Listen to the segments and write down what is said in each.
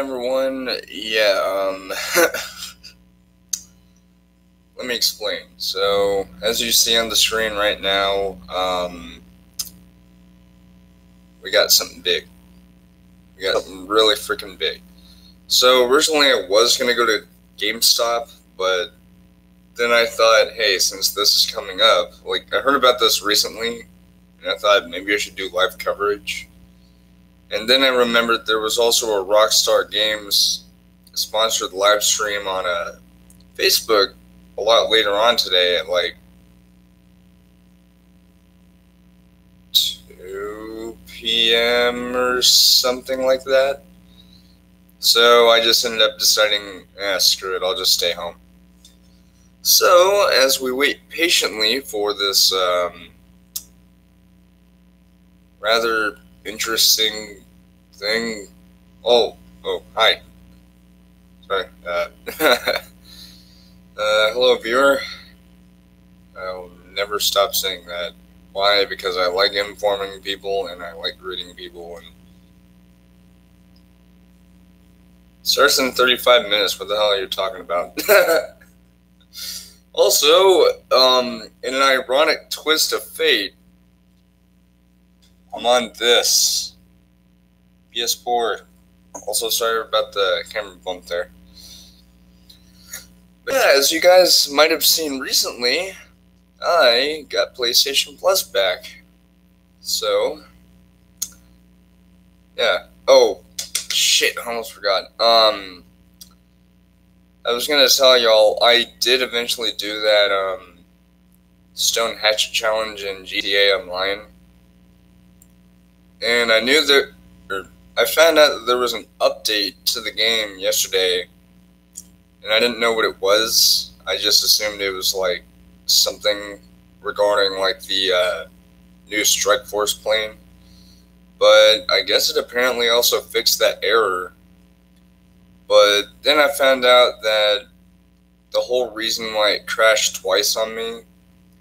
number one, let me explain. So, as you see on the screen right now, we got something big. We got something really freaking big. So, originally I was going to go to GameStop, but then I thought, hey, since this is coming up, like, I heard about this recently, and I thought maybe I should do live coverage. And then I remembered there was also a Rockstar Games sponsored live stream on Facebook a lot later on today at like 2 p.m. or something like that. So I just ended up deciding, screw it, I'll just stay home. So as we wait patiently for this rather interesting thing. Oh, hi. Sorry. Hello, viewer. I'll never stop saying that. Why? Because I like informing people and I like reading people. And starts in 35 minutes. What the hell are you talking about? Also, in an ironic twist of fate, I'm on this PS4. Also, sorry about the camera bump there. But yeah, as you guys might have seen recently, I got PlayStation Plus back. So, yeah. Oh, shit, I almost forgot. I was gonna tell y'all, I did eventually do that, Stone Hatchet Challenge in GTA Online. And I knew that, I found out that there was an update to the game yesterday, and I didn't know what it was. I just assumed it was like something regarding like the new Strike Force plane. But I guess it apparently also fixed that error. But then I found out that the whole reason why it crashed twice on me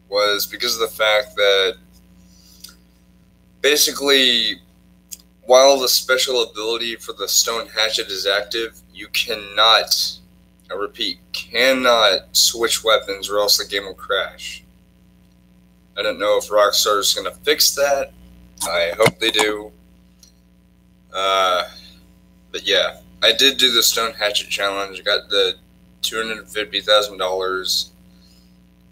was because of the fact that basically, while the special ability for the Stone Hatchet is active, you cannot, I repeat, cannot switch weapons or else the game will crash. I don't know if Rockstar is going to fix that. I hope they do. But yeah, I did do the Stone Hatchet Challenge. I got the $250,000.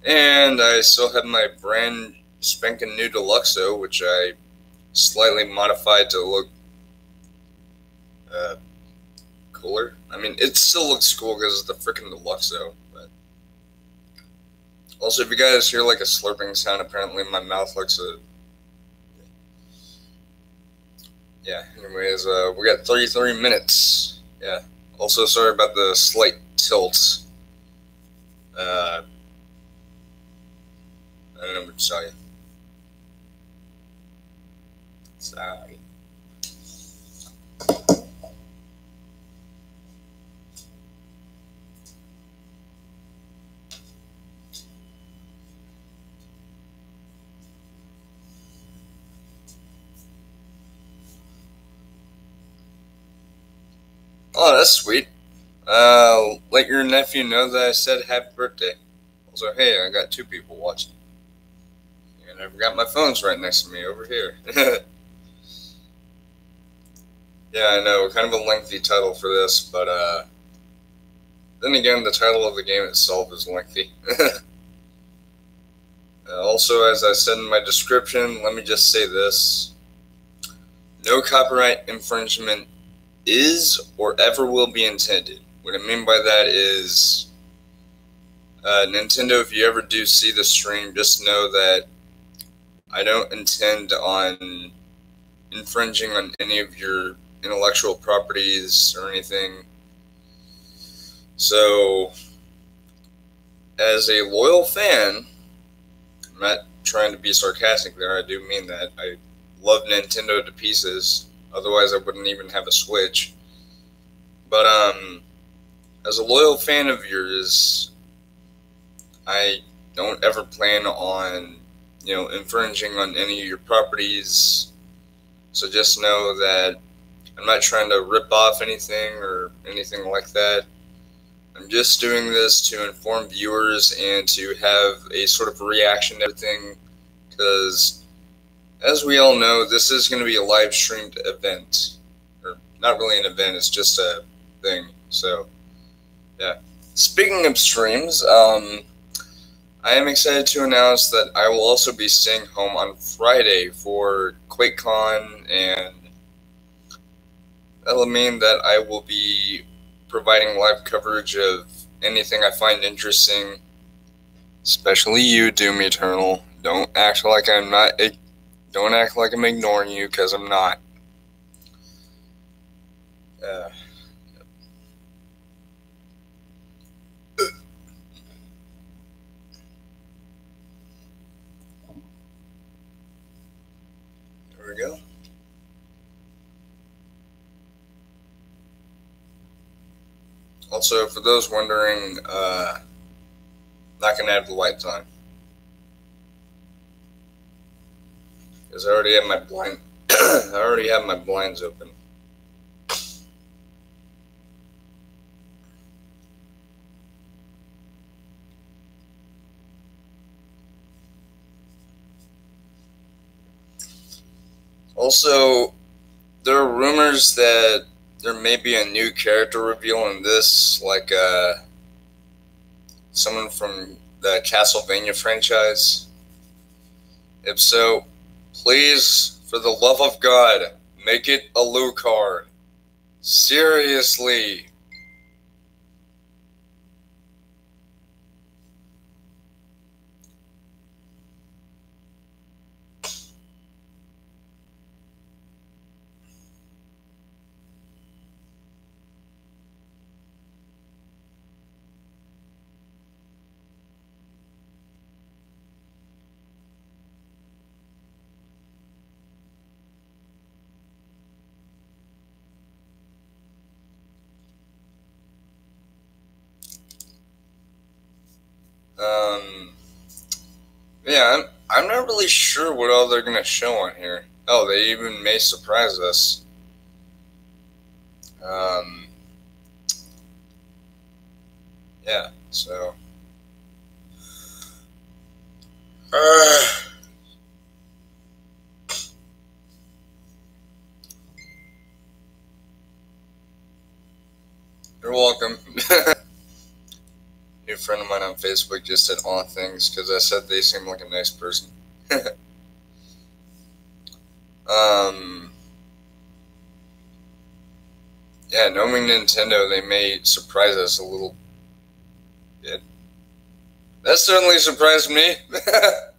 And I still have my brand spanking new Deluxo, which I slightly modified to look cooler. I mean, it still looks cool because it's the freaking Deluxo. But also, if you guys hear like a slurping sound, apparently my mouth looks a... Yeah, anyways, we got 33 minutes. Yeah. Also, sorry about the slight tilt. I don't know what to tell you. Sorry. Oh, that's sweet. Let your nephew know that I said happy birthday. Also, hey, I got two people watching. And I've got my phone's right next to me over here. Yeah, I know, kind of a lengthy title for this, but then again, the title of the game itself is lengthy. Also, as I said in my description, let me just say this. No copyright infringement is or ever will be intended. What I mean by that is, Nintendo, if you ever do see the stream, just know that I don't intend on infringing on any of your intellectual properties or anything. So, as a loyal fan, I'm not trying to be sarcastic there, I do mean that. I love Nintendo to pieces, otherwise I wouldn't even have a Switch. But, as a loyal fan of yours, I don't ever plan on, infringing on any of your properties. So just know that I'm not trying to rip off anything or anything like that. I'm just doing this to inform viewers and to have a sort of reaction to everything, because as we all know, this is going to be a live streamed event. Or not really an event, it's just a thing. So, yeah. Speaking of streams, I am excited to announce that I will also be staying home on Friday for QuakeCon, and that'll mean that I will be providing live coverage of anything I find interesting, especially you, Doom Eternal. Don't act like I'm not. Don't act like I'm ignoring you, because I'm not. There we go. Also, for those wondering, not gonna have the lights on, because I already have my blind. I already have my blinds open. Also, there are rumors that there may be a new character reveal in this, like someone from the Castlevania franchise. If so, please, for the love of God, make it a Alucard. Seriously. Yeah, I'm not really sure what all they're gonna show on here. Oh, they even may surprise us. Yeah, so. You're welcome. New friend of mine on Facebook just said all things because I said they seem like a nice person. Yeah, knowing Nintendo, they may surprise us a little bit. That certainly surprised me. Let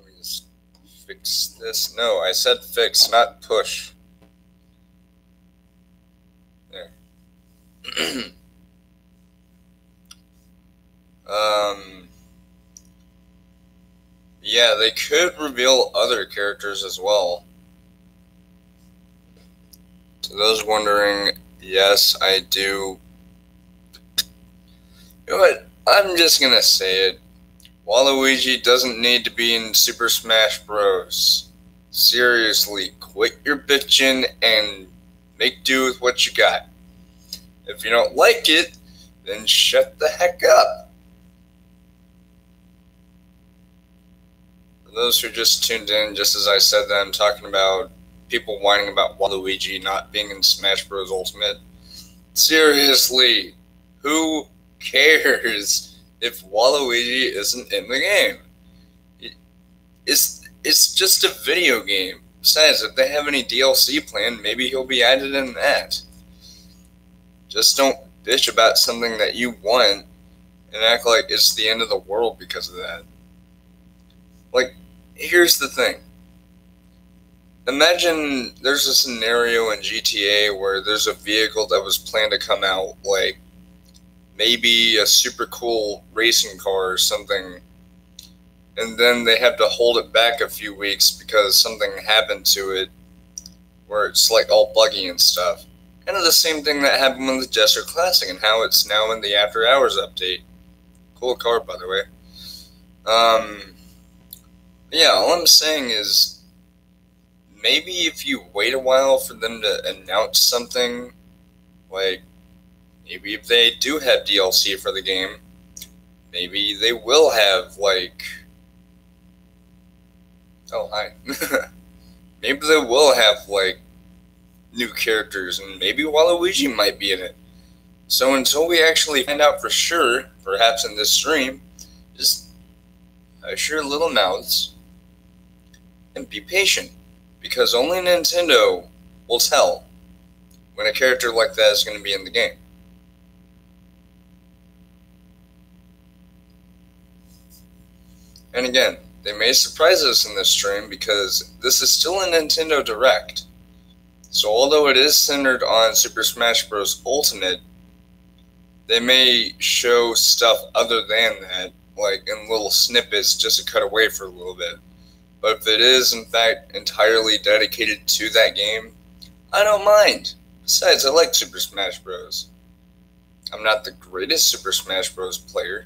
me just fix this. No, I said fix, not push. There. Yeah, they could reveal other characters as well. To those wondering, yes, I do. You know what? I'm just gonna say it. Waluigi doesn't need to be in Super Smash Bros. Seriously, quit your bitching and make do with what you got. If you don't like it, then shut the heck up. For those who just tuned in, just as I said that I'm talking about people whining about Waluigi not being in Smash Bros. Ultimate. Seriously, who cares if Waluigi isn't in the game? It's just a video game. Besides, if they have any DLC planned, maybe he'll be added in that. Just don't bitch about something that you want and act like it's the end of the world because of that. Like, here's the thing. Imagine there's a scenario in GTA where there's a vehicle that was planned to come out, like maybe a super cool racing car or something, and then they have to hold it back a few weeks because something happened to it where it's like all buggy and stuff. Kind of the same thing that happened with the Jester Classic and how it's now in the After Hours update. Cool car, by the way. Yeah, all I'm saying is maybe if you wait a while for them to announce something, like maybe if they do have DLC for the game, maybe they will have like, oh hi, maybe they will have like new characters, and maybe Waluigi might be in it. So until we actually find out for sure, perhaps in this stream, just hush your little mouths and be patient, because only Nintendo will tell when a character like that is going to be in the game. And again, they may surprise us in this stream because this is still a Nintendo Direct. So although it is centered on Super Smash Bros. Ultimate, they may show stuff other than that, like in little snippets just to cut away for a little bit. But if it is in fact entirely dedicated to that game, I don't mind. Besides, I like Super Smash Bros. I'm not the greatest Super Smash Bros. Player,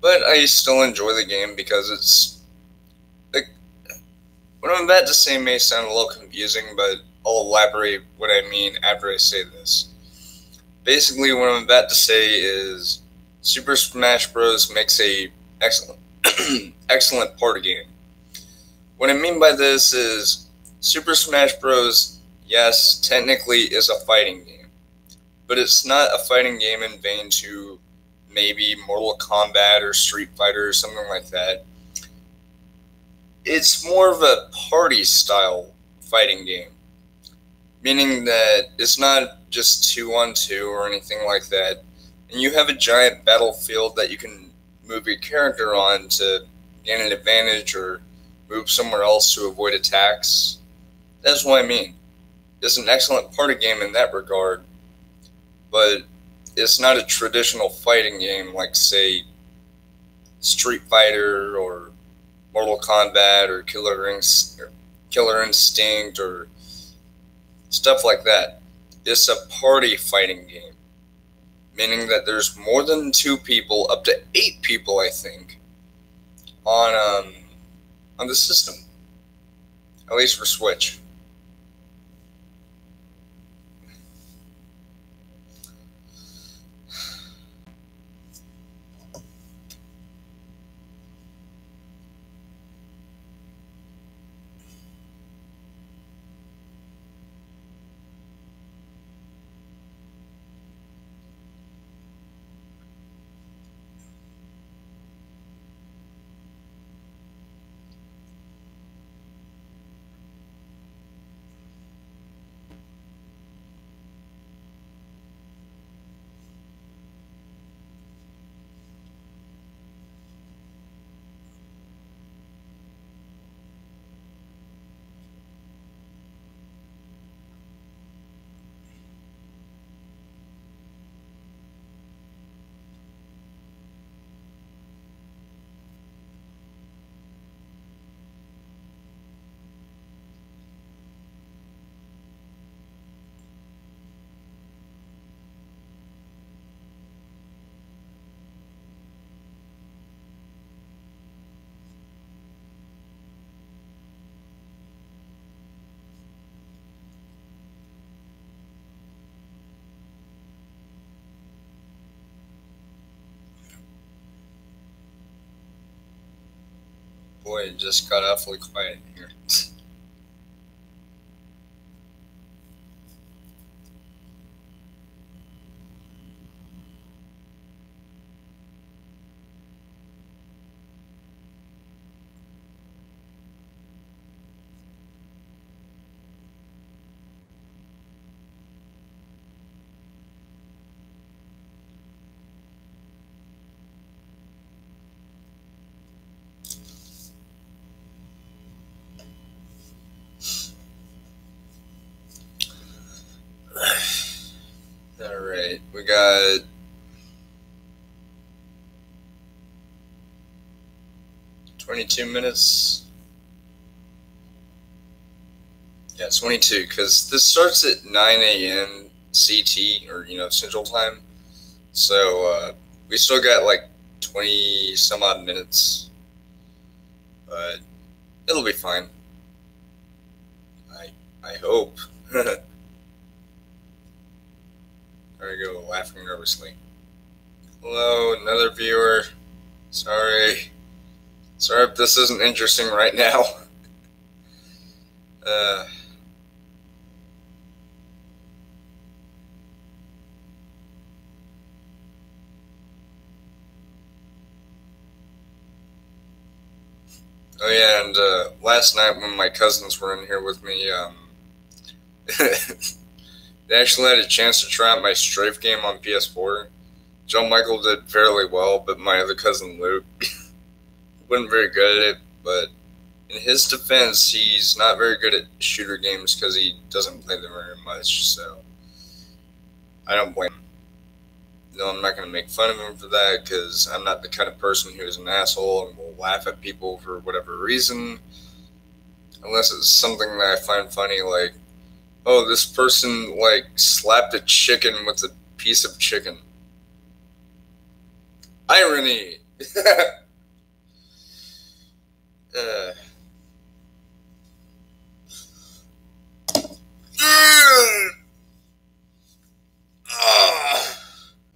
but I still enjoy the game because it's like, what I'm about to say may sound a little confusing, but I'll elaborate what I mean after I say this. Basically, what I'm about to say is Super Smash Bros. Makes a excellent, excellent party game. What I mean by this is Super Smash Bros., yes, technically is a fighting game, but it's not a fighting game in vain to maybe Mortal Kombat or Street Fighter or something like that. It's more of a party-style fighting game, meaning that it's not just 2-on-2 or anything like that, and you have a giant battlefield that you can move your character on to gain an advantage or move somewhere else to avoid attacks. That's what I mean. It's an excellent party game in that regard, but it's not a traditional fighting game like, say, Street Fighter or Mortal Kombat or Killer Instinct or stuff like that. It's a party fighting game, meaning that there's more than 2 people, up to 8 people, I think, on the system, at least for Switch. Boy, it just got awfully quiet in here. Alright, we got 22 minutes. Yeah, 22, because this starts at 9 a.m. CT, or, Central Time. So, we still got like 20 some odd minutes. But it'll be fine. I hope. There we go, laughing nervously. Hello, another viewer. Sorry. Sorry if this isn't interesting right now. Oh yeah, and last night when my cousins were in here with me, they actually had a chance to try out my Strafe game on PS4. John Michael did fairly well, but my other cousin Luke wasn't very good at it. But in his defense, he's not very good at shooter games because he doesn't play them very much, so I don't blame him. No, I'm not going to make fun of him for that because I'm not the kind of person who is an asshole and will laugh at people for whatever reason. Unless it's something that I find funny, like, oh, this person, like, slapped a chicken with a piece of chicken. Irony!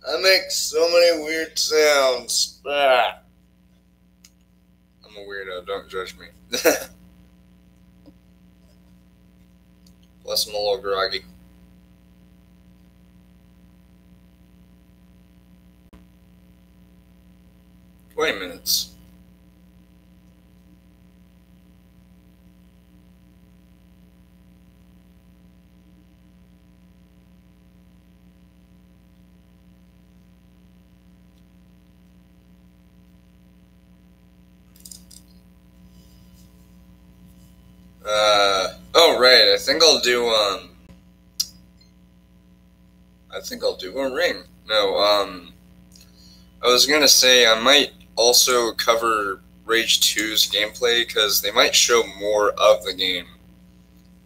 I make so many weird sounds. I'm a weirdo, don't judge me. Plus I'm a little groggy. Wait minutes. Oh right, I think I'll do a ring. No, I was gonna say I might also cover Rage 2's gameplay because they might show more of the game.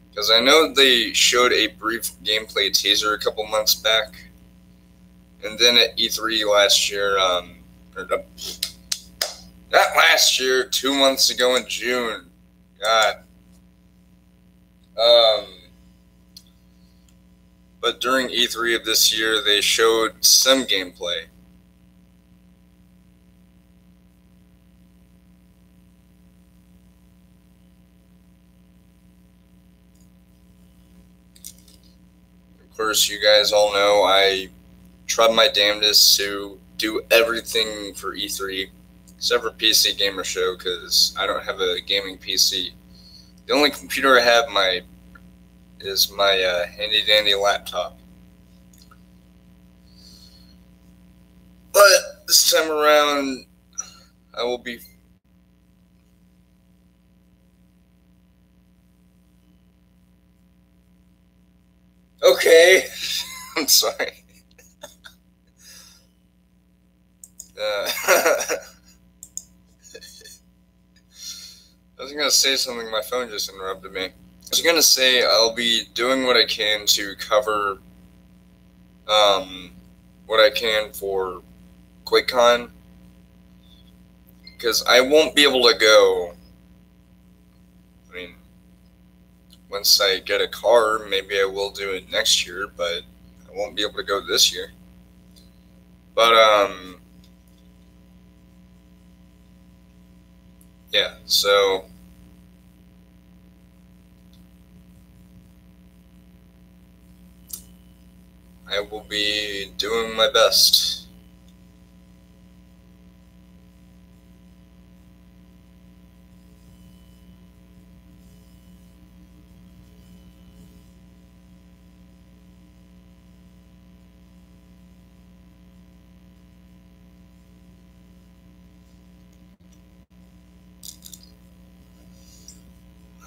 Because I know they showed a brief gameplay teaser a couple months back, and then at E3 last year, not last year, 2 months ago in June. God. But during E3 of this year, they showed some gameplay. Of course, you guys all know I tried my damnedest to do everything for E3, except for PC Gamer Show, because I don't have a gaming PC. The only computer I have is my handy dandy laptop. But this time around, I will be. Okay, I'm sorry. I was gonna say something, my phone just interrupted me. I was gonna say I'll be doing what I can to cover what I can for QuakeCon, because I won't be able to go. I mean, once I get a car, maybe I will do it next year, but I won't be able to go this year. But yeah, so I will be doing my best.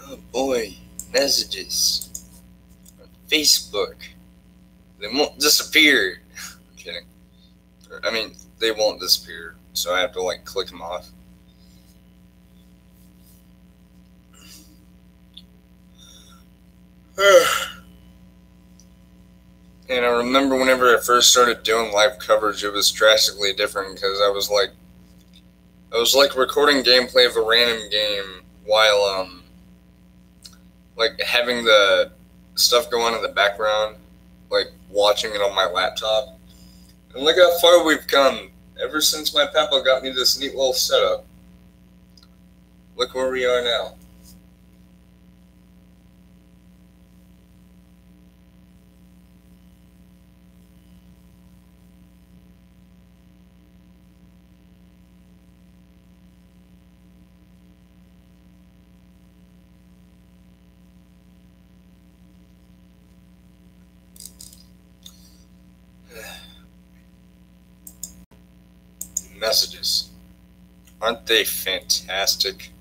Oh boy, messages on Facebook. They won't disappear. I'm kidding. I mean, they won't disappear, so I have to like click them off. And I remember whenever I first started doing live coverage, it was drastically different because I was like recording gameplay of a random game while like having the stuff go on in the background, like watching it on my laptop. And look how far we've come ever since my papa got me this neat little setup. Look where we are now. Messages. Aren't they fantastic?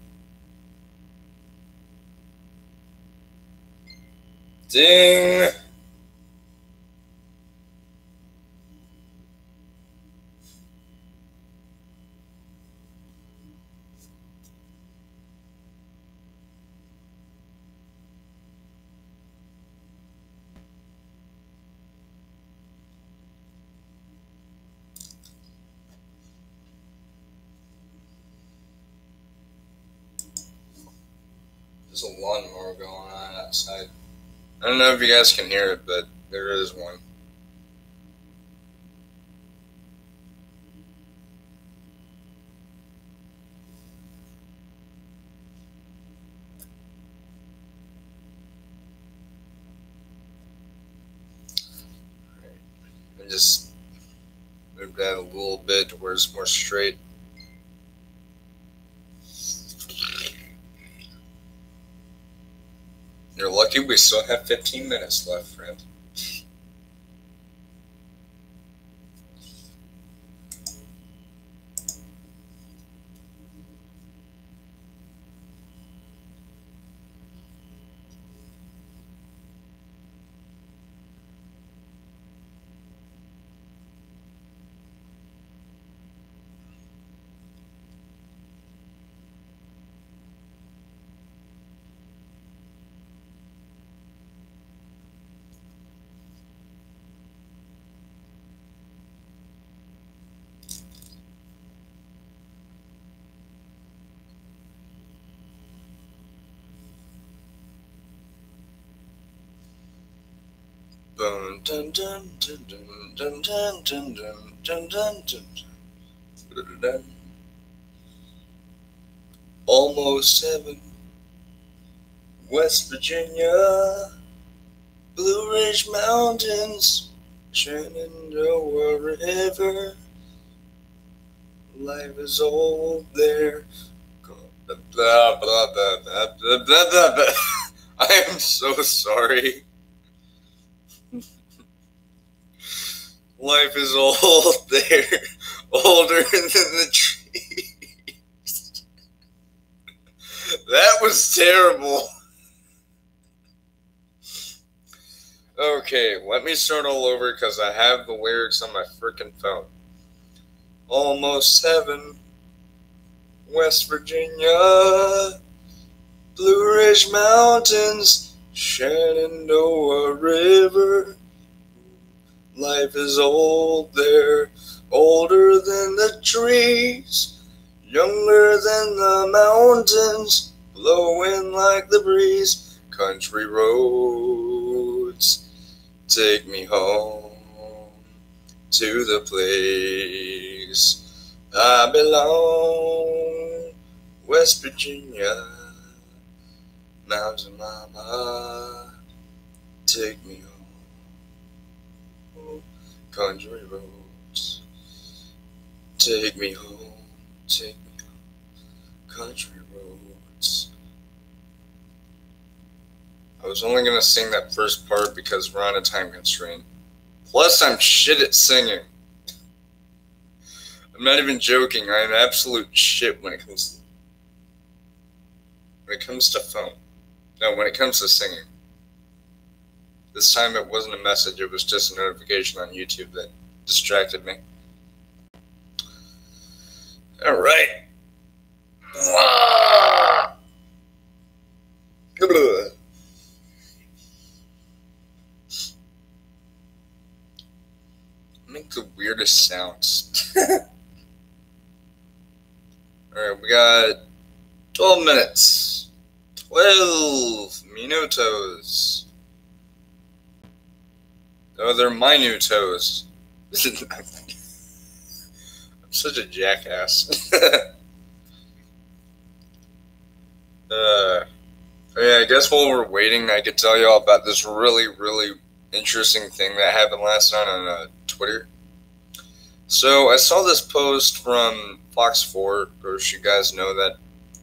Ding! There's a lawnmower going on outside. I don't know if you guys can hear it, but there is one. I just moved that a little bit to where it's more straight. You're lucky we still have 15 minutes left, friend. Dun dun dun dun dun dun dun dun dun dun dun dun. Almost 7, West Virginia, Blue Ridge Mountains, Shenandoah River. Life is old there. Blah blah blah blah blah blah blah blah. I am so sorry. Life is old there, older than the trees. That was terrible. Okay, let me start all over because I have the lyrics on my frickin' phone. Almost 7, West Virginia, Blue Ridge Mountains, Shenandoah River. Life is old there, older than the trees, younger than the mountains, blowing like the breeze. Country roads, take me home to the place I belong. West Virginia, Mountain Mama, take me home. Country roads, take me home, take me home, country roads. I was only going to sing that first part because we're on a time constraint. Plus, I'm shit at singing. I'm not even joking, I am absolute shit when it comes to phone. No, when it comes to singing. This time it wasn't a message, it was just a notification on YouTube that distracted me. Alright. Make the weirdest sounds. Alright, we got 12 minutes. 12 minutos. No, they're my new toes. I'm such a jackass. Yeah, I guess while we're waiting, I could tell y'all about this really, really interesting thing that happened last night on Twitter. So I saw this post from Fox 4. Of course, you guys know that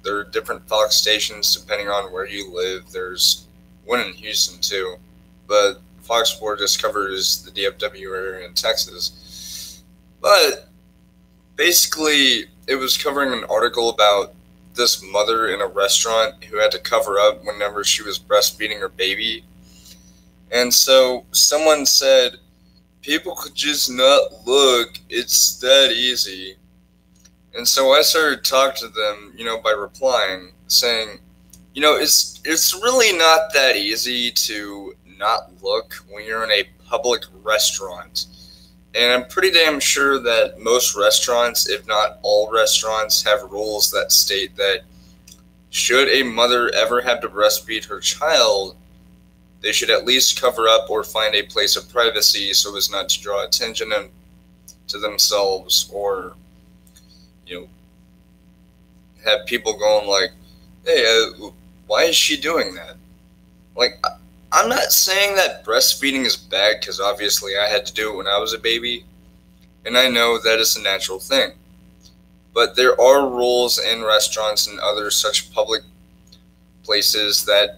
there are different Fox stations depending on where you live. There's one in Houston too, but Fox 4 just covers the DFW area in Texas. But basically, it was covering an article about this mother in a restaurant who had to cover up whenever she was breastfeeding her baby. And so someone said, people could just not look, it's that easy. And so I started talking to them, by replying, saying, it's really not that easy to not look when you're in a public restaurant. And I'm pretty damn sure that most restaurants, if not all restaurants, have rules that state that should a mother ever have to breastfeed her child, they should at least cover up or find a place of privacy so as not to draw attention to themselves or, have people going like, hey, why is she doing that? Like, I'm not saying that breastfeeding is bad because obviously I had to do it when I was a baby, and I know that is a natural thing. But there are rules in restaurants and other such public places that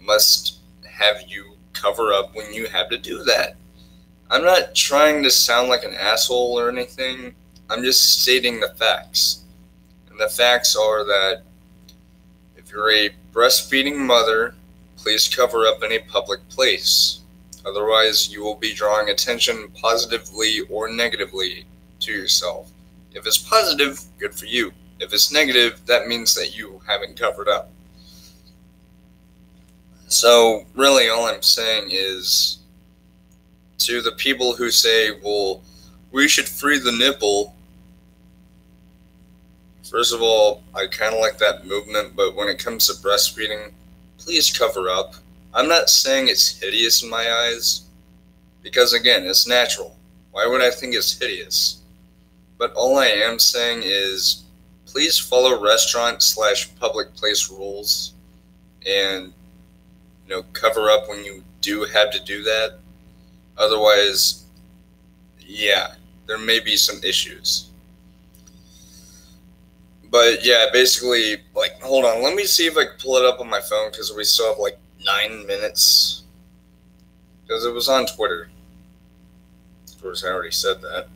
must have you cover up when you have to do that. I'm not trying to sound like an asshole or anything. I'm just stating the facts. And the facts are that if you're a breastfeeding mother, please cover up in a public place. Otherwise, you will be drawing attention positively or negatively to yourself. If it's positive, good for you. If it's negative, that means that you haven't covered up. So, really, all I'm saying is, to the people who say, well, we should free the nipple, first of all, I kind of like that movement, but when it comes to breastfeeding, please cover up. I'm not saying it's hideous in my eyes, because again, it's natural. Why would I think it's hideous? But all I am saying is, please follow restaurant/public place rules, and cover up when you do have to do that. Otherwise, yeah, there may be some issues. But yeah, basically, hold on, let me see if I can pull it up on my phone, because we still have 9 minutes. Because it was on Twitter. Of course, I already said that.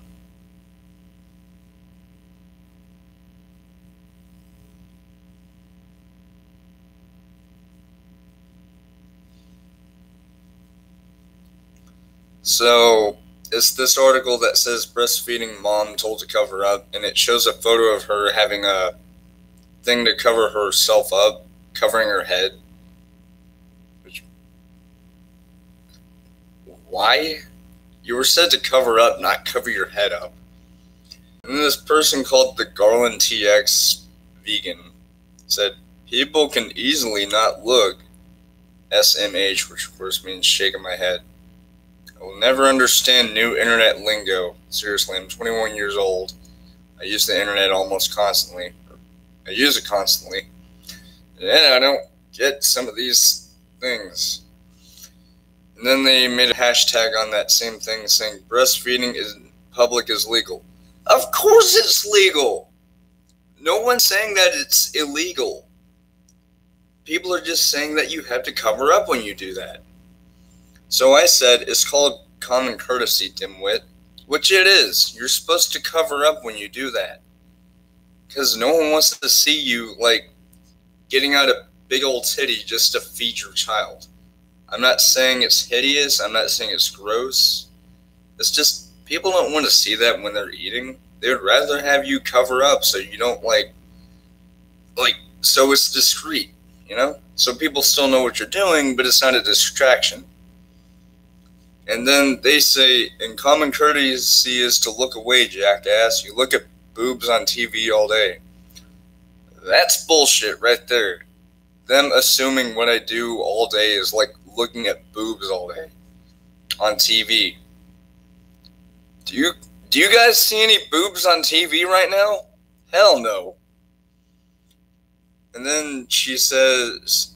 So, it's this article that says breastfeeding mom told to cover up, and it shows a photo of her having a thing to cover herself up, covering her head. Why? You were said to cover up, not cover your head up. And this person called the Garland TX vegan said, people can easily not look SMH, which of course means shaking my head. I will never understand new internet lingo. Seriously, I'm 21 years old. I use the internet almost constantly. I use it constantly. And I don't get some of these things. And then they made a hashtag on that same thing saying breastfeeding in public is legal. Of course it's legal! No one's saying that it's illegal. People are just saying that you have to cover up when you do that. So I said, it's called common courtesy, dimwit. Which it is. You're supposed to cover up when you do that. Because no one wants to see you, getting out a big old titty just to feed your child. I'm not saying it's hideous. I'm not saying it's gross. It's just, people don't want to see that when they're eating. They would rather have you cover up so you don't, so it's discreet, So people still know what you're doing, but it's not a distraction. And then they say, and common courtesy is to look away, jackass. You look at boobs on TV all day. That's bullshit right there. Them assuming what I do all day is looking at boobs all day on TV. Do you guys see any boobs on TV right now? Hell no. And then she says,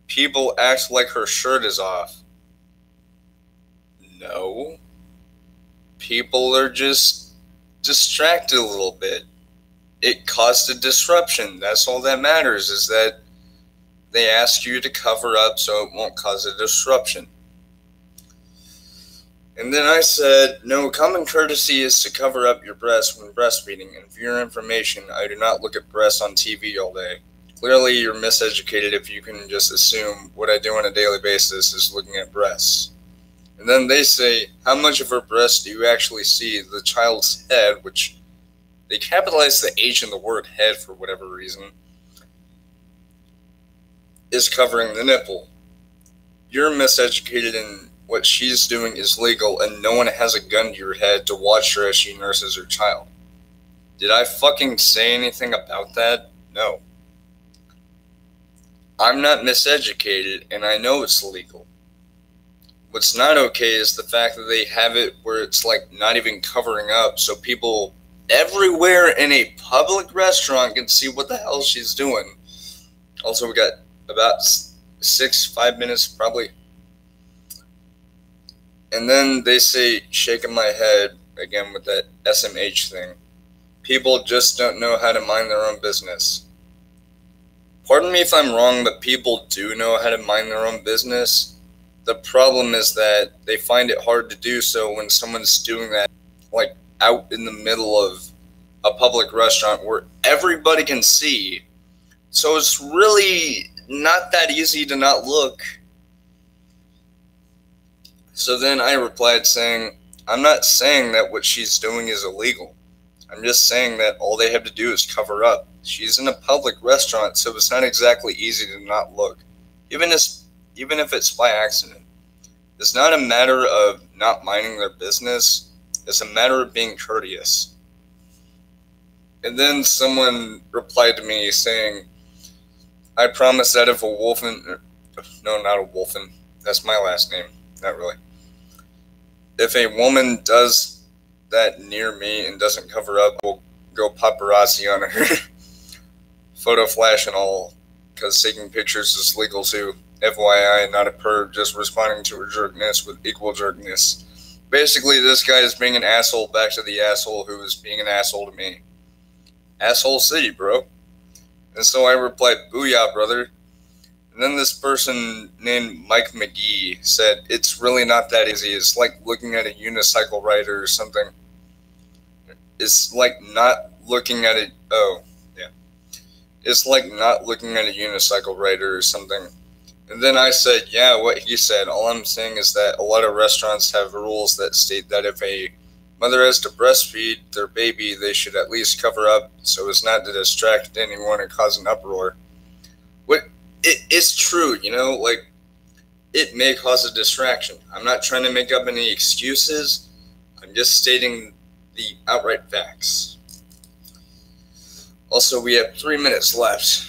people act like her shirt is off. No. People are just distracted a little bit. It caused a disruption. That's all that matters, is that they ask you to cover up so it won't cause a disruption. And then I said, no, common courtesy is to cover up your breasts when breastfeeding, and for your information, I do not look at breasts on TV all day. Clearly, you're miseducated if you can just assume what I do on a daily basis is looking at breasts. And then they say, how much of her breast do you actually see? The child's head, which they capitalize the H in the word head for whatever reason, is covering the nipple. You're miseducated and what she's doing is legal, and no one has a gun to your head to watch her as she nurses her child. Did I fucking say anything about that? No. I'm not miseducated, and I know it's legal. What's not okay is the fact that they have it where it's like not even covering up, so people everywhere in a public restaurant can see what the hell she's doing. Also, we got about 5 minutes probably. And then they say, shaking my head, again with that SMH thing. People just don't know how to mind their own business. Pardon me if I'm wrong, but people do know how to mind their own business. The problem is that they find it hard to do so when someone's doing that, like, out in the middle of a public restaurant where everybody can see. So it's really not that easy to not look. So then I replied saying, I'm not saying that what she's doing is illegal. I'm just saying that all they have to do is cover up. She's in a public restaurant, so it's not exactly easy to not look, even if it's by accident. It's not a matter of not minding their business. It's a matter of being courteous. And then someone replied to me saying, I promise that if a wolfen, no, not a wolfen, that's my last name, not really. If a woman does that near me and doesn't cover up, we'll go paparazzi on her. Photo flash and all, because taking pictures is legal too. FYI, not a perv, just responding to her jerkness with equal jerkness. Basically, this guy is being an asshole back to the asshole who is being an asshole to me. Asshole city, bro. And so I replied, booyah, brother. And then this person named Mike McGee said, it's really not that easy. It's like looking at a unicycle rider or something. It's like not looking at it. Oh, yeah. It's like not looking at a unicycle rider or something. And then I said, yeah, what he said. All I'm saying is that a lot of restaurants have rules that state that if a mother has to breastfeed their baby, they should at least cover up so as not to distract anyone or cause an uproar. It's true, you know, like, it may cause a distraction. I'm not trying to make up any excuses. I'm just stating the outright facts. Also, we have 3 minutes left.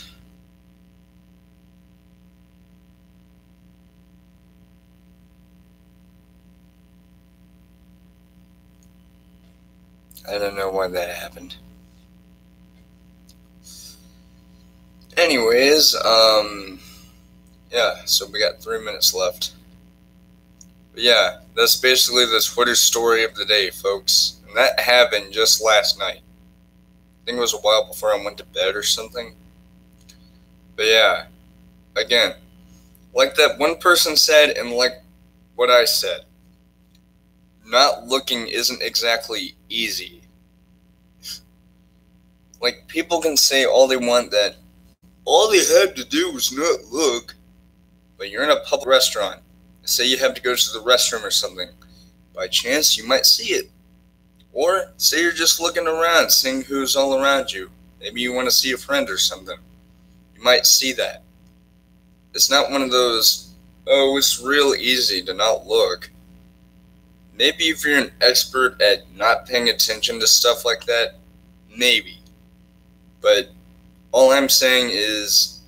I don't know why that happened. Anyways, yeah, so we got 3 minutes left. But yeah, that's basically the Twitter story of the day, folks. And that happened just last night. I think it was a while before I went to bed or something. But yeah, again, like that one person said and like what I said, not looking isn't exactly easy. Like, people can say all they want that all they have to do is not look, but you're in a public restaurant. Say you have to go to the restroom or something. By chance, you might see it. Or say you're just looking around, seeing who's all around you. Maybe you want to see a friend or something. You might see that. It's not one of those, oh, it's real easy to not look. Maybe if you're an expert at not paying attention to stuff like that, maybe. But all I'm saying is,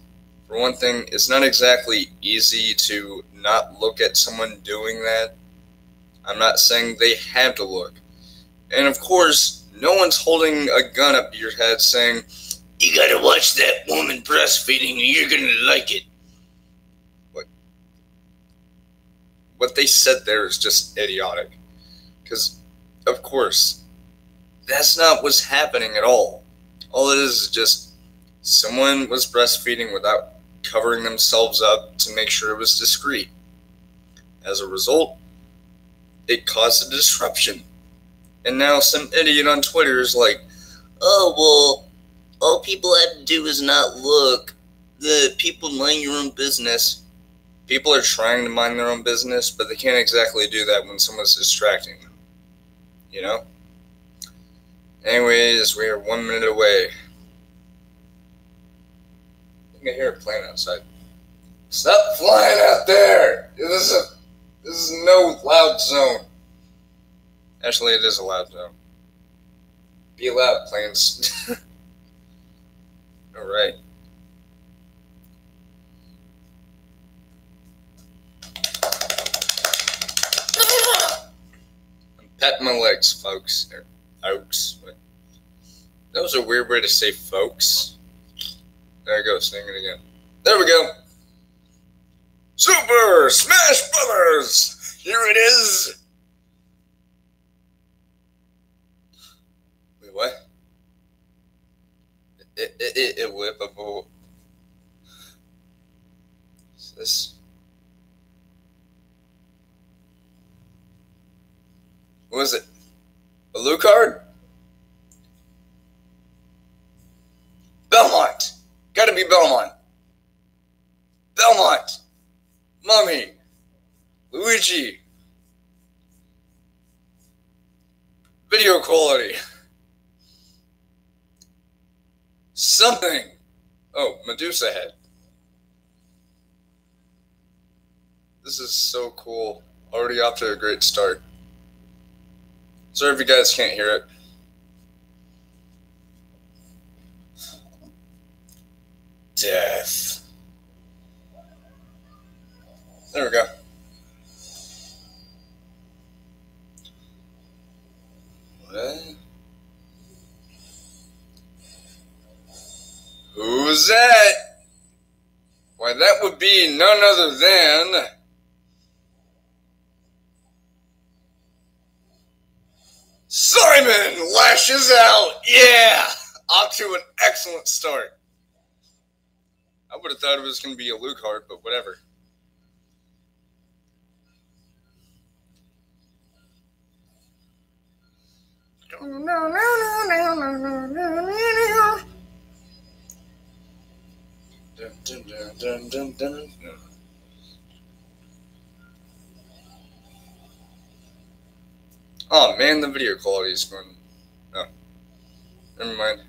for one thing, it's not exactly easy to not look at someone doing that. I'm not saying they have to look. And of course, no one's holding a gun up to your head saying, "You gotta watch that woman breastfeeding and you're gonna like it." What they said there is just idiotic. Because, of course, that's not what's happening at all. All it is just someone was breastfeeding without covering themselves up to make sure it was discreet. As a result, it caused a disruption. And now some idiot on Twitter is like, "Oh, well, all people have to do is not look. The people mind your own business." People are trying to mind their own business, but they can't exactly do that when someone's distracting them. You know? Anyways, we are 1 minute away. I think I hear a plane outside. Stop flying out there! This is no loud zone. Actually, it is a loud zone. Be loud, planes. Alright. I'm patting my legs, folks. Folks. That was a weird way to say folks. There I go, saying it again. There we go. Super Smash Brothers! Here it is! Wait, what? It whippable. Is this? What is it? A Lucard? Belmont! Gotta be Belmont! Belmont! Mummy! Luigi! Video quality! Something! Oh, Medusa head. This is so cool. Already off to a great start. Sorry if you guys can't hear it. Death. There we go. What? Who's that? Why, that would be none other than Simon lashes out! Yeah! Off to an excellent start. I would have thought it was going to be a Lucard, but whatever. Oh man, the video quality is going. Oh, never mind.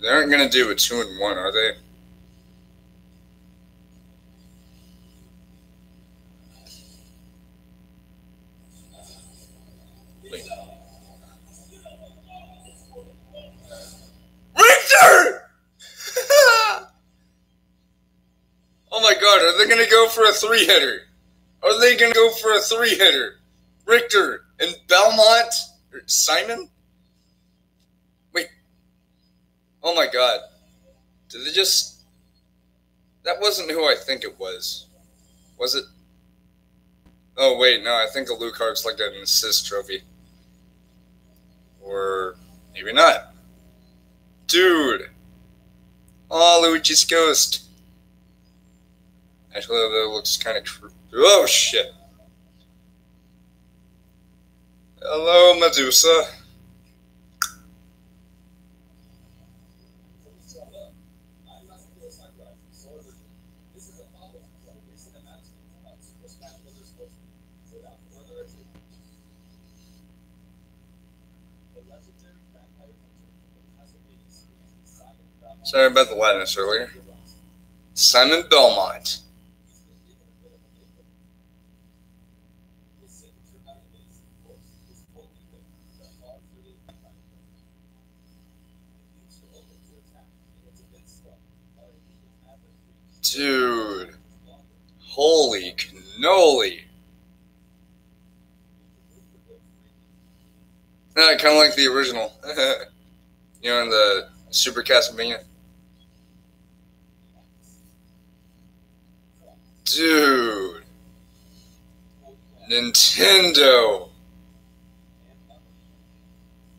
They aren't gonna do a 2-in-1, are they? Wait. Richter! Oh my god, are they gonna go for a 3-hitter? Are they gonna go for a 3-hitter? Richter and Belmont? Or Simon? Wait. Oh my god. Did they just... That wasn't who I think it was. Was it? Oh wait, no, I think a Lucard's like an assist trophy. Or maybe not. Dude! Oh, Luigi's ghost. Actually, that looks kind of oh, shit. Hello, Medusa. Sorry about the loudness earlier. Simon Belmont. Dude. Holy Noli. Yeah, kind of like the original. You know, in the Super Castlevania. Dude. Nintendo.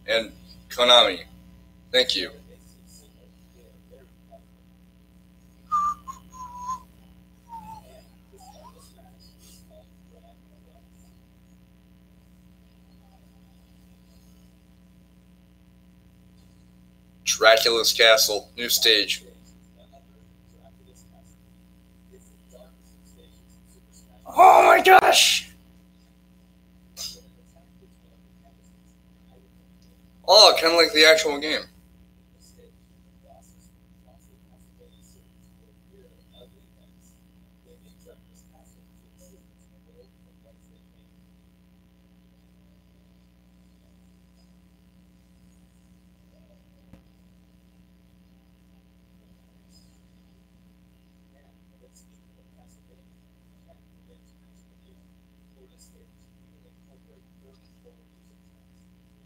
And Konami. Thank you. Dracula's Castle. New stage. Oh my gosh! Oh, kind of like the actual game.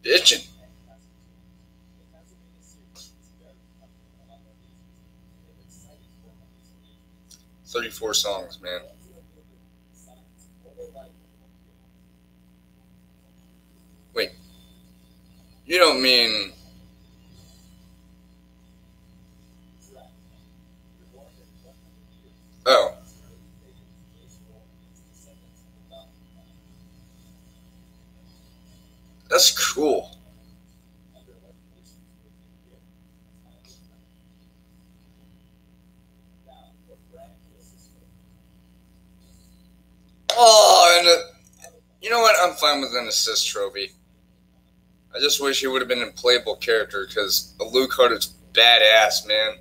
Bitchin'. 34 songs, man. Wait, you don't mean... Oh. That's cool. Oh, and you know what? I'm fine with an assist trophy. I just wish he would have been a playable character because Alucard is badass, man.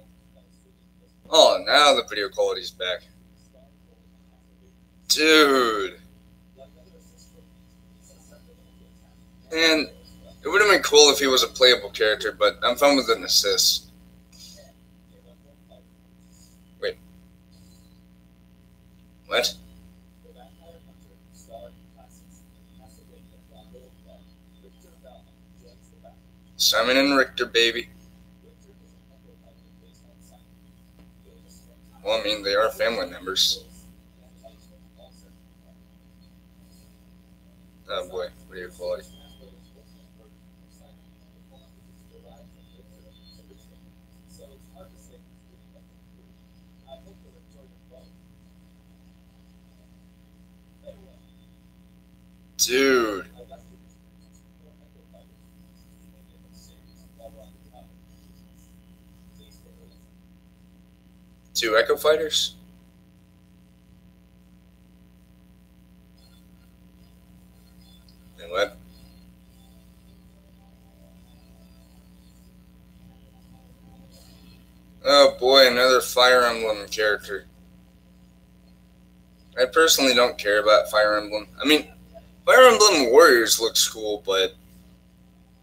Oh, now the video quality's back. Dude. And it would have been cool if he was a playable character, but I'm fine with an assist. Wait. What? Simon and Richter, baby. Well, I mean, they are family members. Oh boy, video quality. Dude. Two Echo Fighters? And what? Oh boy, another Fire Emblem character. I personally don't care about Fire Emblem. I mean, Fire Emblem Warriors looks cool, but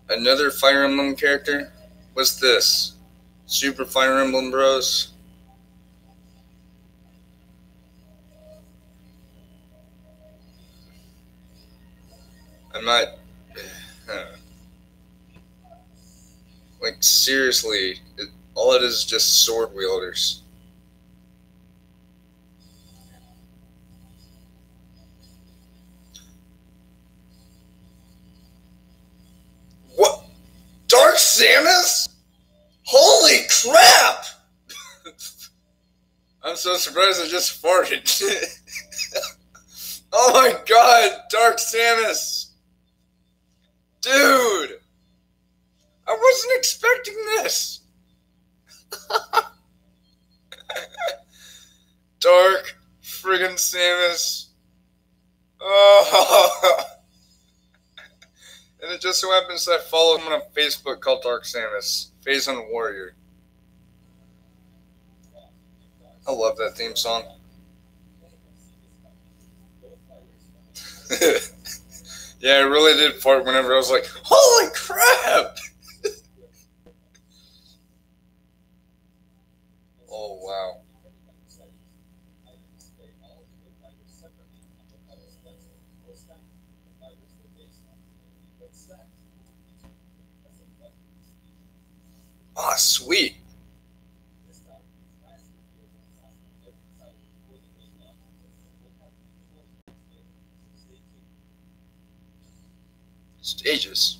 another Fire Emblem character? What's this? Super Fire Emblem Bros? I'm not... Like, seriously, all it is just sword wielders. What? Dark Samus? Holy crap! I'm so surprised I just farted. Oh my god, Dark Samus! Dude! I wasn't expecting this! Dark friggin' Samus. Oh! And it just so happens that I follow him on Facebook called Dark Samus. Phase on the Warrior. I love that theme song. Yeah, I really did fart whenever I was like, holy crap! Oh, wow. Ah, sweet. Stages.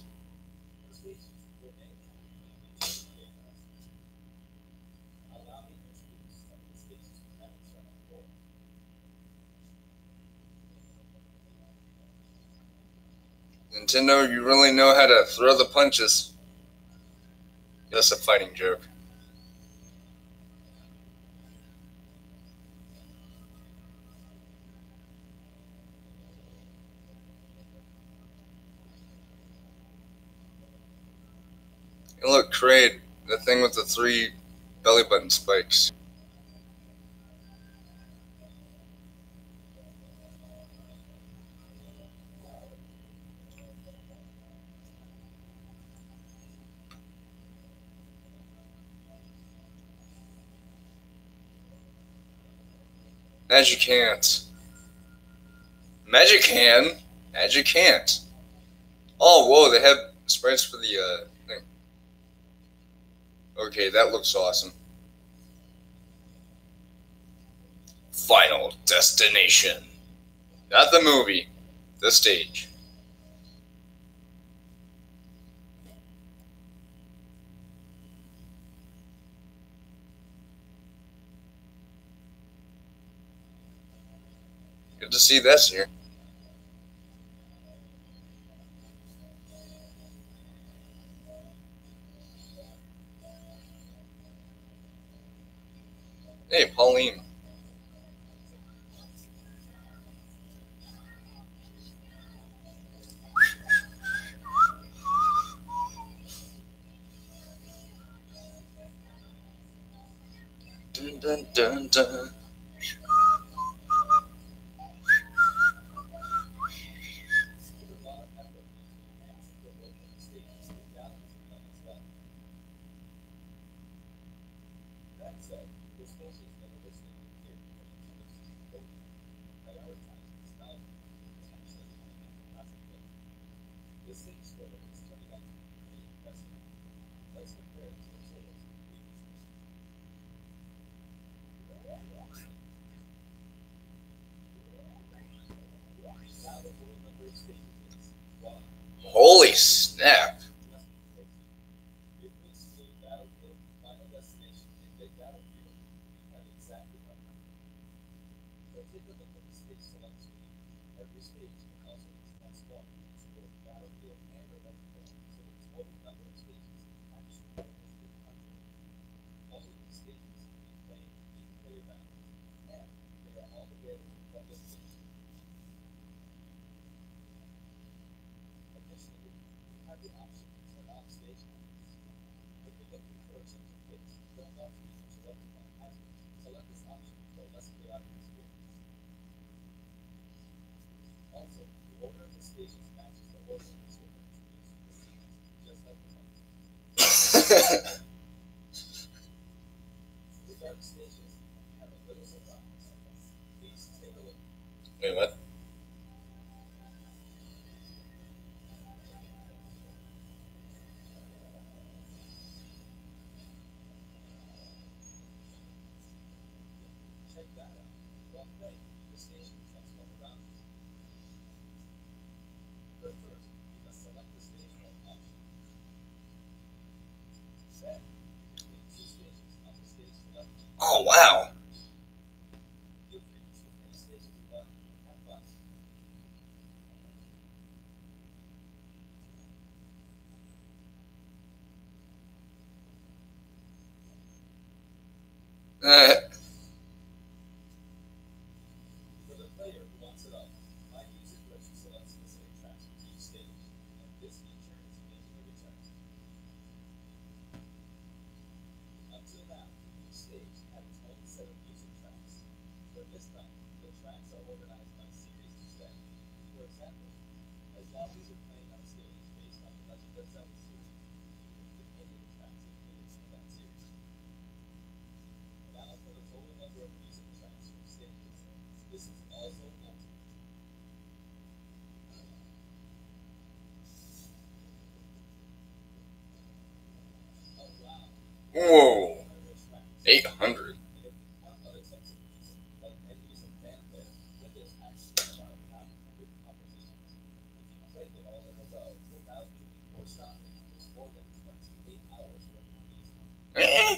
Nintendo, you really know how to throw the punches. That's a fighting joke. And look, Kraid, the thing with the three belly button spikes. Magic can't. Magic can. Magic can't. Oh, whoa, they have sprites for the thing. Okay, that looks awesome. Final Destination. Not the movie, the stage. Good to see this here. Hey, Pauline. Dun dun dun dun. Holy snap. Wait, what? Oh, wow. Uh, Whoa, 800. Eh?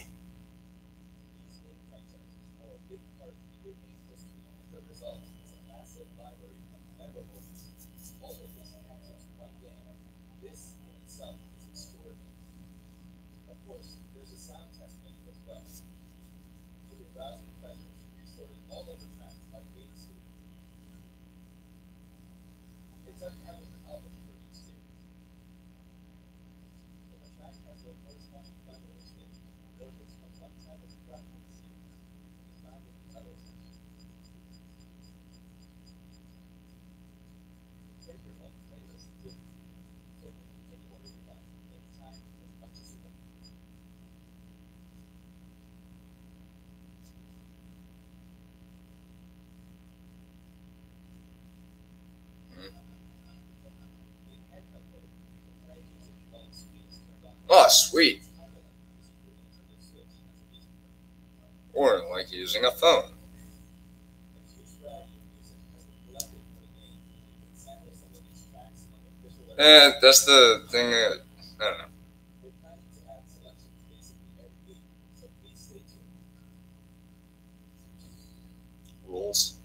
Oh, sweet. Or like using a phone. That's the thing that, I don't know. Rules.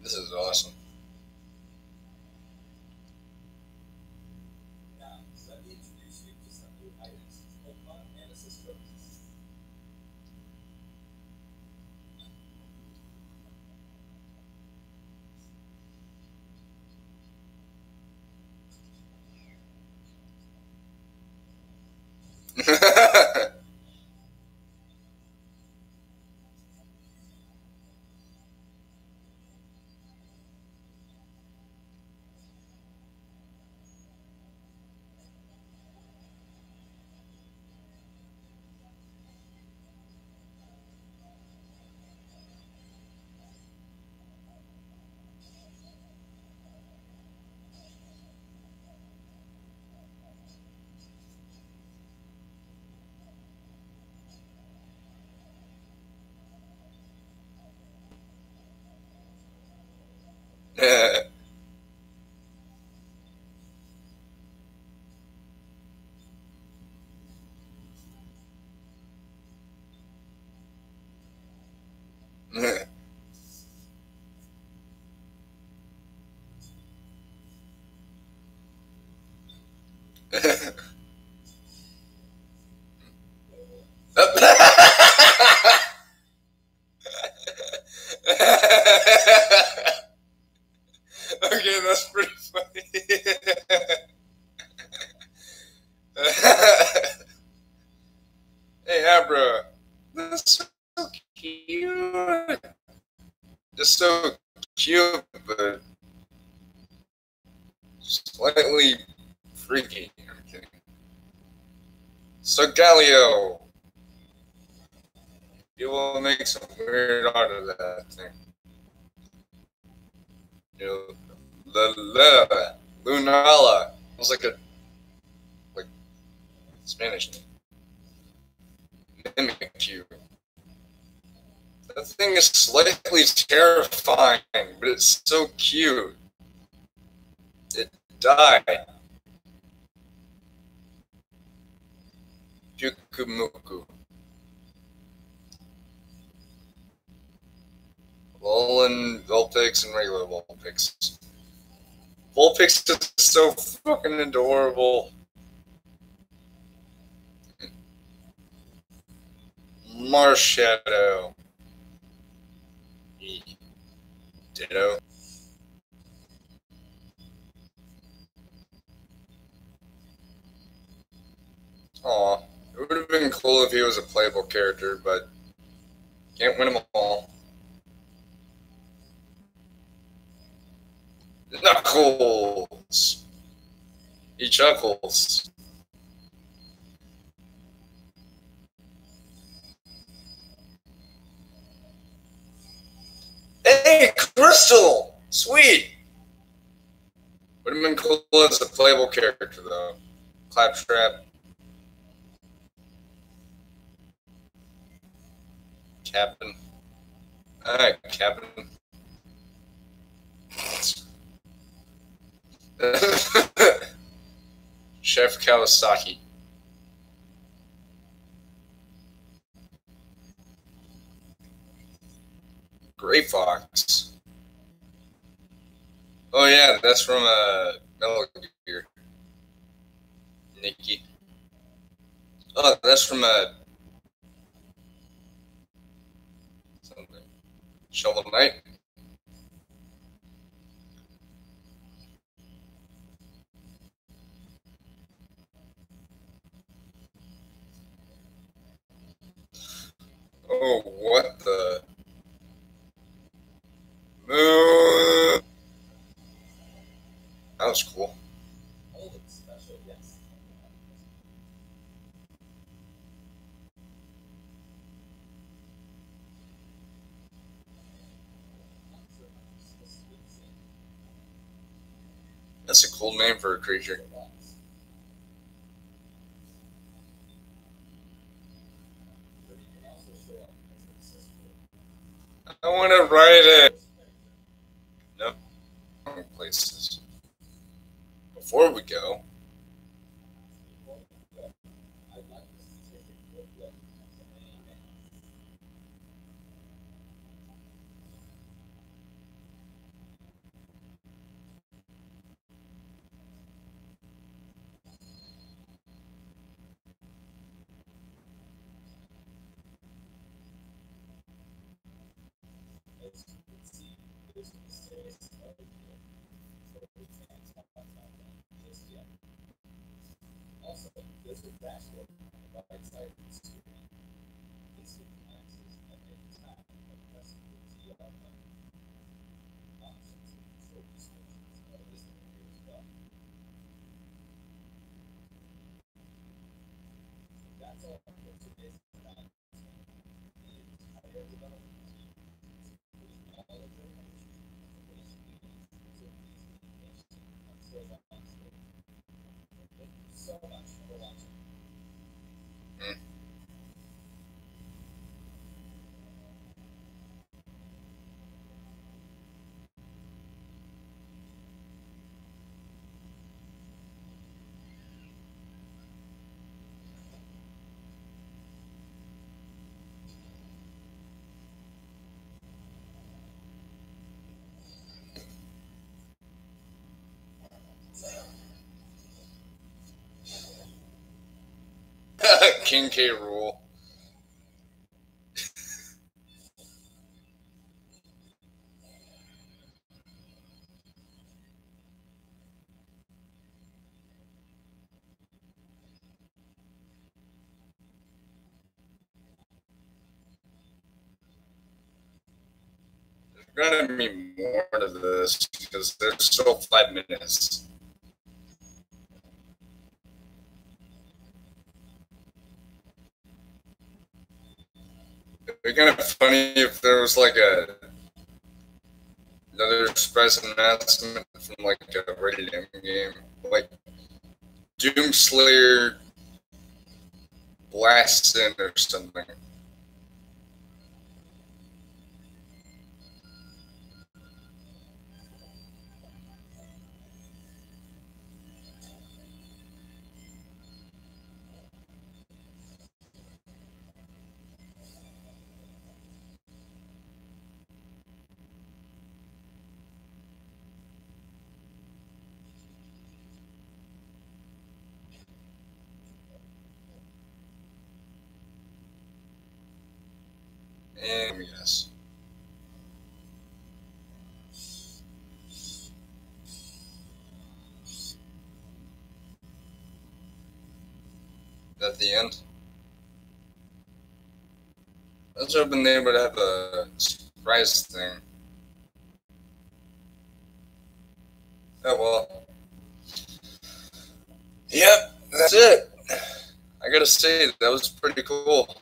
This is awesome. Okay, that's pretty funny. Hey, Abra, that's so cute. Just so cute, but slightly freaky. I'm kidding. So Galileo, you will make some weird art of that thing. You know, Lunala. It was like a like Spanish name. Mimic you. That thing is slightly terrifying, but it's so cute. It died. Jukumuku. Vulpix and regular Vulpix. Vulpix is so fucking adorable. Marshadow. Ditto. Aw. It would have been cool if he was a playable character, but can't win them all. Knuckles! He chuckles. Hey, Crystal! Sweet! Would have been cool as a playable character, though. Claptrap. Captain. Alright, Captain. Chef Kawasaki. Gray Fox. Oh yeah, that's from Metal Gear. Nikki. Oh, that's from something. Shovel Knight. Oh, what the moon? That was cool. That's a cool name for a creature. I want to write it. Nope. Wrong places. Before we go, Mm. King K. Rule. There's gonna be more to this because there's still 5 minutes. It'd be kind of funny if there was like another surprise announcement from like a rated M game, like Doomslayer blasts in or something. And yes, at the end, I was hoping they would have a surprise thing. Oh well. Yep, that's it. I gotta say that was pretty cool.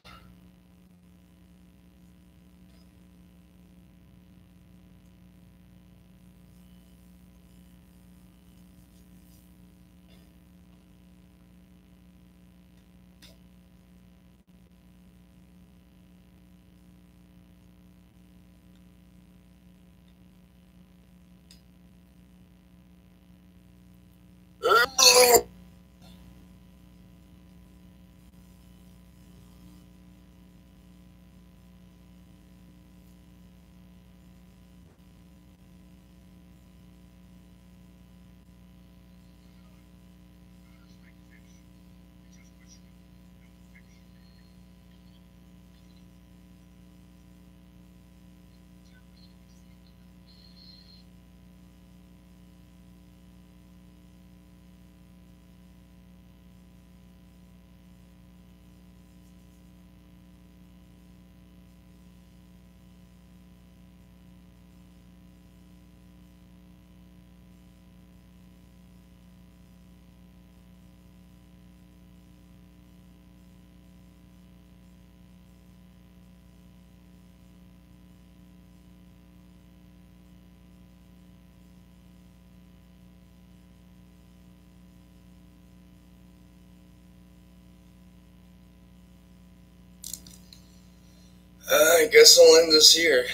I guess I'll end this here.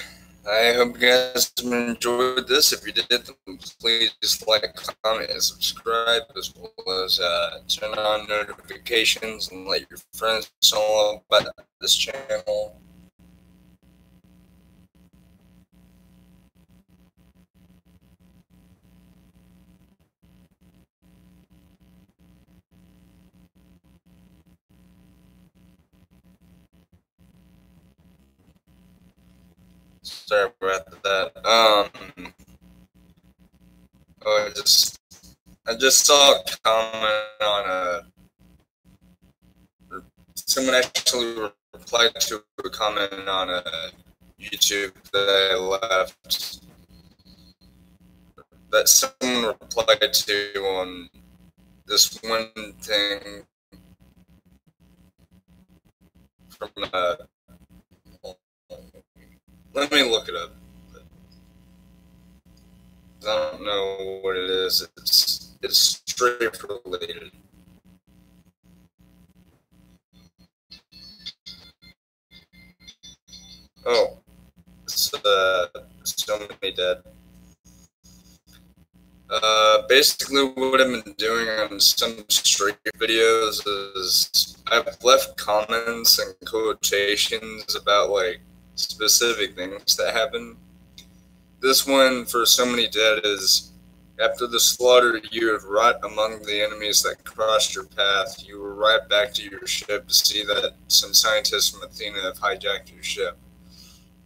I hope you guys enjoyed this. If you did, then please like, comment, and subscribe, as well as turn on notifications and let your friends know about this channel. Sorry about that. Oh, I just saw a comment on someone actually replied to a comment on YouTube that I left. That someone replied to on this one thing from let me look it up. I don't know what it is. It's strafe related. Oh, it's so many dead. Basically what I've been doing on some strafe videos is I've left comments and quotations about like specific things that happen. This one for so many dead is, after the slaughter you have wrought among the enemies that crossed your path, you will ride back to your ship to see that some scientists from Athena have hijacked your ship.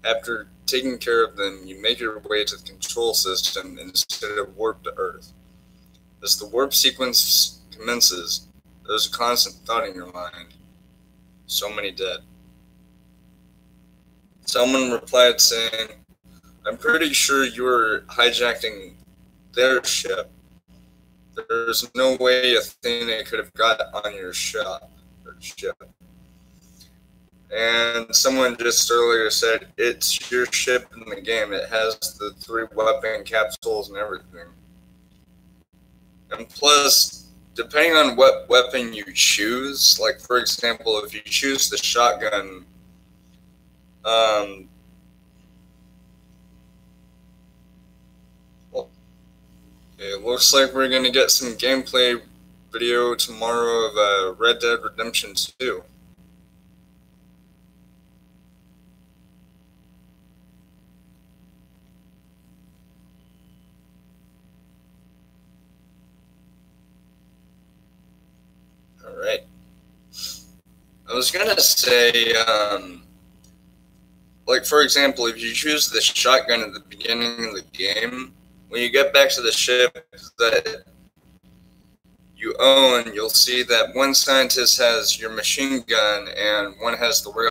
After taking care of them, you make your way to the control system instead of warp to Earth. As the warp sequence commences, there's a constant thought in your mind. So many dead. Someone replied saying, I'm pretty sure you were hijacking their ship. There's no way Athena could have got on your ship. And someone just earlier said, it's your ship in the game. It has the 3 weapon capsules and everything. And plus, depending on what weapon you choose, like for example, if you choose the shotgun, it looks like we're going to get some gameplay video tomorrow of Red Dead Redemption 2. Alright. I was going to say, like for example, if you choose the shotgun at the beginning of the game, when you get back to the ship that you own, you'll see that one scientist has your machine gun and one has the